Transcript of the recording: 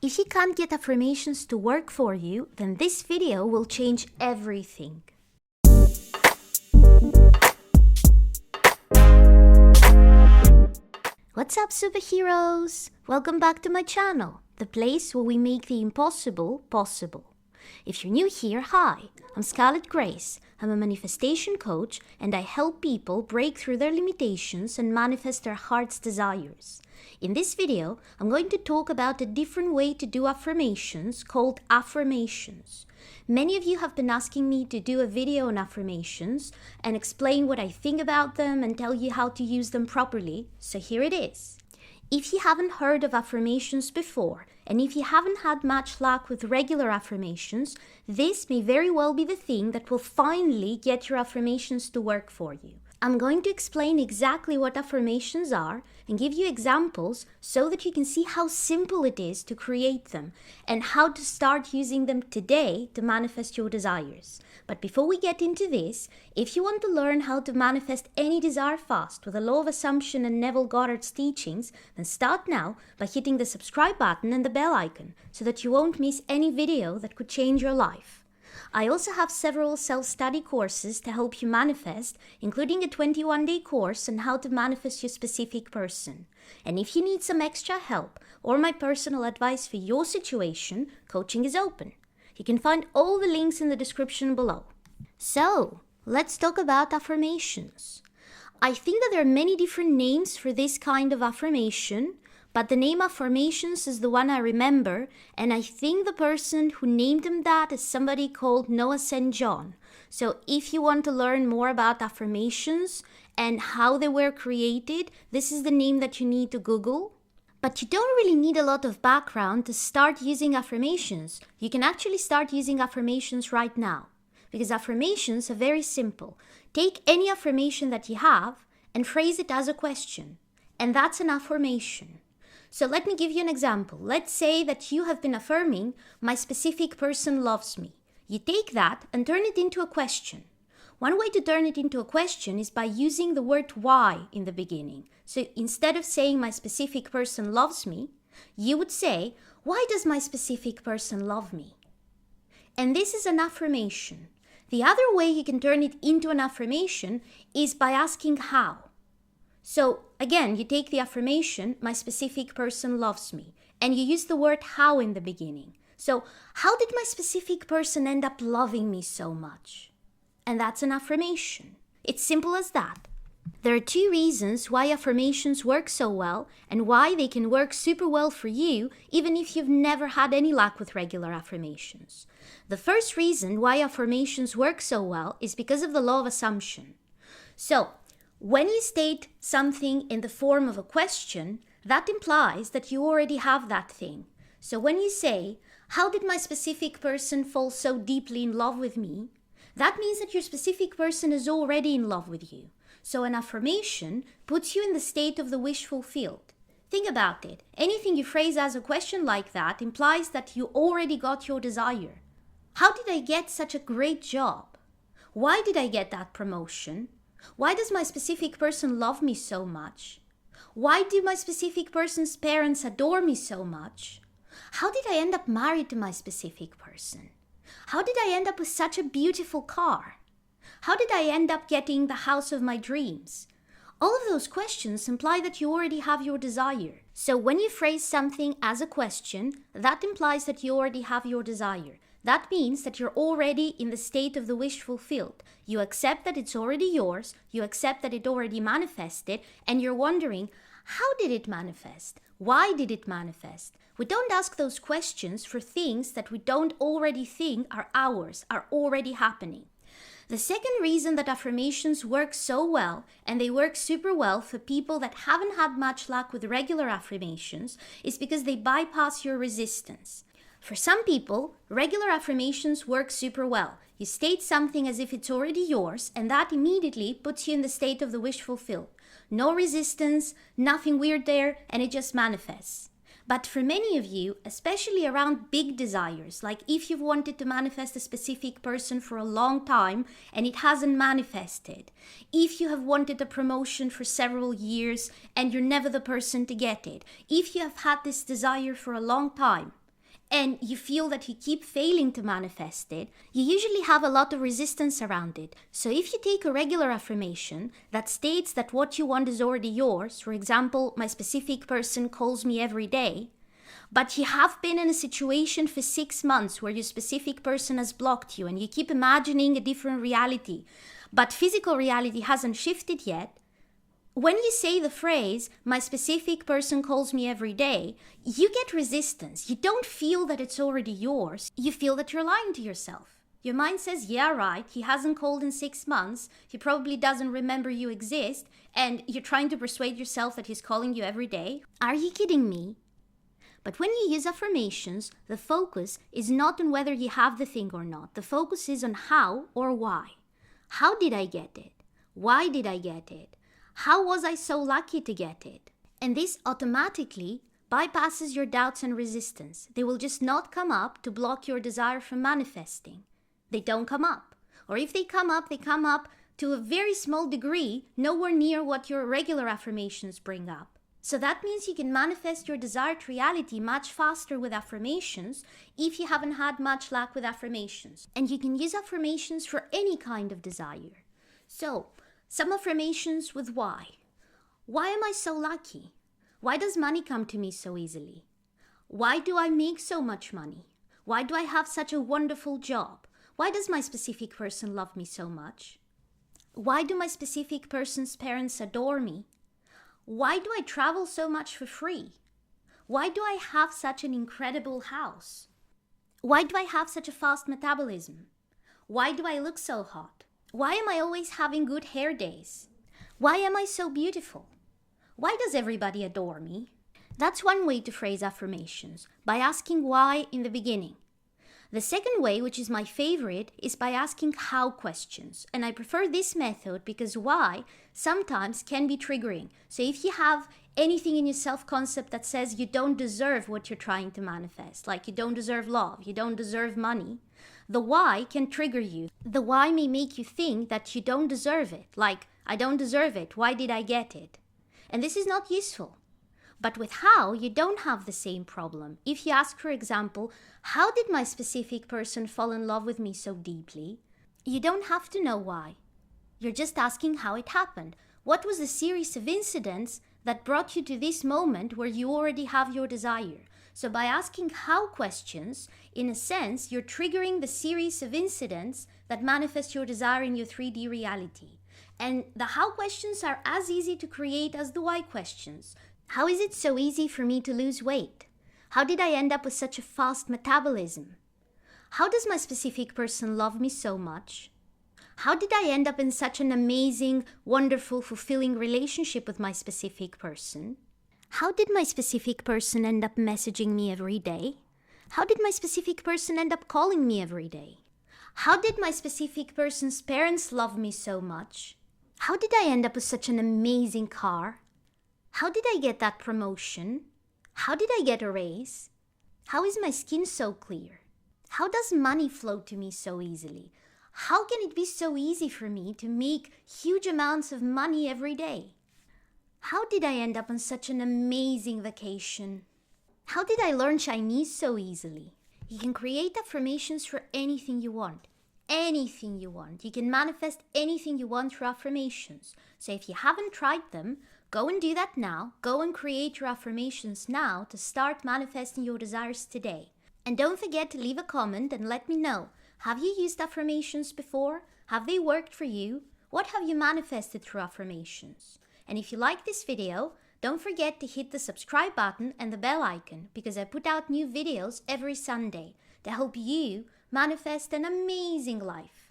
If you can't get affirmations to work for you, then this video will change everything. What's up, superheroes? Welcome back to my channel, the place where we make the impossible possible. If you're new here, hi, I'm Scarlet Grace. I'm a manifestation coach and I help people break through their limitations and manifest their heart's desires. In this video, I'm going to talk about a different way to do affirmations called affirmations. Many of you have been asking me to do a video on affirmations and explain what I think about them and tell you how to use them properly, so here it is. If you haven't heard of affirmations before, and if you haven't had much luck with regular affirmations, this may very well be the thing that will finally get your affirmations to work for you. I'm going to explain exactly what affirmations are and give you examples so that you can see how simple it is to create them and how to start using them today to manifest your desires. But before we get into this, if you want to learn how to manifest any desire fast with the law of assumption and Neville Goddard's teachings, then start now by hitting the subscribe button and the bell icon so that you won't miss any video that could change your life. I also have several self-study courses to help you manifest, including a 21-day course on how to manifest your specific person. And if you need some extra help or my personal advice for your situation, coaching is open. You can find all the links in the description below. So, let's talk about affirmations. I think that there are many different names for this kind of affirmation, but the name affirmations is the one I remember, and I think the person who named them that is somebody called Noah St. John. So if you want to learn more about affirmations and how they were created, this is the name that you need to Google. But you don't really need a lot of background to start using affirmations. You can actually start using affirmations right now, because affirmations are very simple. Take any affirmation that you have and phrase it as a question, and that's an affirmation. So let me give you an example. Let's say that you have been affirming, my specific person loves me. You take that and turn it into a question. One way to turn it into a question is by using the word why in the beginning. So instead of saying my specific person loves me, you would say, why does my specific person love me? And this is an affirmation. The other way you can turn it into an affirmation is by asking how. So again, you take the affirmation, my specific person loves me, and you use the word how in the beginning. So how did my specific person end up loving me so much? And that's an affirmation. It's simple as that. There are two reasons why affirmations work so well and why they can work super well for you even if you've never had any luck with regular affirmations. The first reason why affirmations work so well is because of the law of assumption. So, when you state something in the form of a question, that implies that you already have that thing. So when you say, how did my specific person fall so deeply in love with me? That means that your specific person is already in love with you. So an affirmation puts you in the state of the wish fulfilled. Think about it. Anything you phrase as a question like that implies that you already got your desire. How did I get such a great job? Why did I get that promotion? Why does my specific person love me so much? Why do my specific person's parents adore me so much? How did I end up married to my specific person? How did I end up with such a beautiful car? How did I end up getting the house of my dreams? All of those questions imply that you already have your desire. So when you phrase something as a question, that implies that you already have your desire. That means that you're already in the state of the wish fulfilled. You accept that it's already yours, you accept that it already manifested, and you're wondering, how did it manifest? Why did it manifest? We don't ask those questions for things that we don't already think are ours, are already happening. The second reason that affirmations work so well, and they work super well for people that haven't had much luck with regular affirmations, is because they bypass your resistance. For some people, regular affirmations work super well. You state something as if it's already yours, and that immediately puts you in the state of the wish fulfilled. No resistance, nothing weird there, and it just manifests. But for many of you, especially around big desires, like if you've wanted to manifest a specific person for a long time and it hasn't manifested, if you have wanted a promotion for several years and you're never the person to get it, if you have had this desire for a long time, and you feel that you keep failing to manifest it, you usually have a lot of resistance around it. So if you take a regular affirmation that states that what you want is already yours, for example, my specific person calls me every day, but you have been in a situation for 6 months where your specific person has blocked you and you keep imagining a different reality, but physical reality hasn't shifted yet, when you say the phrase, my specific person calls me every day, you get resistance. You don't feel that it's already yours. You feel that you're lying to yourself. Your mind says, yeah, right, he hasn't called in 6 months, he probably doesn't remember you exist, and you're trying to persuade yourself that he's calling you every day. Are you kidding me? But when you use affirmations, the focus is not on whether you have the thing or not. The focus is on how or why. How did I get it? Why did I get it? How was I so lucky to get it? And this automatically bypasses your doubts and resistance. They will just not come up to block your desire from manifesting. They don't come up. Or if they come up to a very small degree, nowhere near what your regular affirmations bring up. So that means you can manifest your desired reality much faster with affirmations if you haven't had much luck with affirmations. And you can use affirmations for any kind of desire. So, some affirmations with why. Why am I so lucky? Why does money come to me so easily? Why do I make so much money? Why do I have such a wonderful job? Why does my specific person love me so much? Why do my specific person's parents adore me? Why do I travel so much for free? Why do I have such an incredible house? Why do I have such a fast metabolism? Why do I look so hot? Why am I always having good hair days? Why am I so beautiful? Why does everybody adore me? That's one way to phrase affirmations, by asking why in the beginning. The second way, which is my favorite, is by asking how questions. And I prefer this method because why sometimes can be triggering. So if you have anything in your self-concept that says you don't deserve what you're trying to manifest, like you don't deserve love, you don't deserve money, the why can trigger you. The why may make you think that you don't deserve it, like, I don't deserve it, why did I get it? And this is not useful. But with how, you don't have the same problem. If you ask, for example, how did my specific person fall in love with me so deeply? You don't have to know why. You're just asking how it happened. What was the series of incidents that brought you to this moment where you already have your desire? So by asking how questions, in a sense, you're triggering the series of incidents that manifest your desire in your 3D reality. And the how questions are as easy to create as the why questions. How is it so easy for me to lose weight? How did I end up with such a fast metabolism? How does my specific person love me so much? How did I end up in such an amazing, wonderful, fulfilling relationship with my specific person? How did my specific person end up messaging me every day? How did my specific person end up calling me every day? How did my specific person's parents love me so much? How did I end up with such an amazing car? How did I get that promotion? How did I get a raise? How is my skin so clear? How does money flow to me so easily? How can it be so easy for me to make huge amounts of money every day? How did I end up on such an amazing vacation? How did I learn Chinese so easily? You can create affirmations for anything you want. Anything you want. You can manifest anything you want through affirmations. So if you haven't tried them, go and do that now. Go and create your affirmations now to start manifesting your desires today. And don't forget to leave a comment and let me know. Have you used affirmations before? Have they worked for you? What have you manifested through affirmations? And if you like this video, don't forget to hit the subscribe button and the bell icon because I put out new videos every Sunday to help you manifest an amazing life.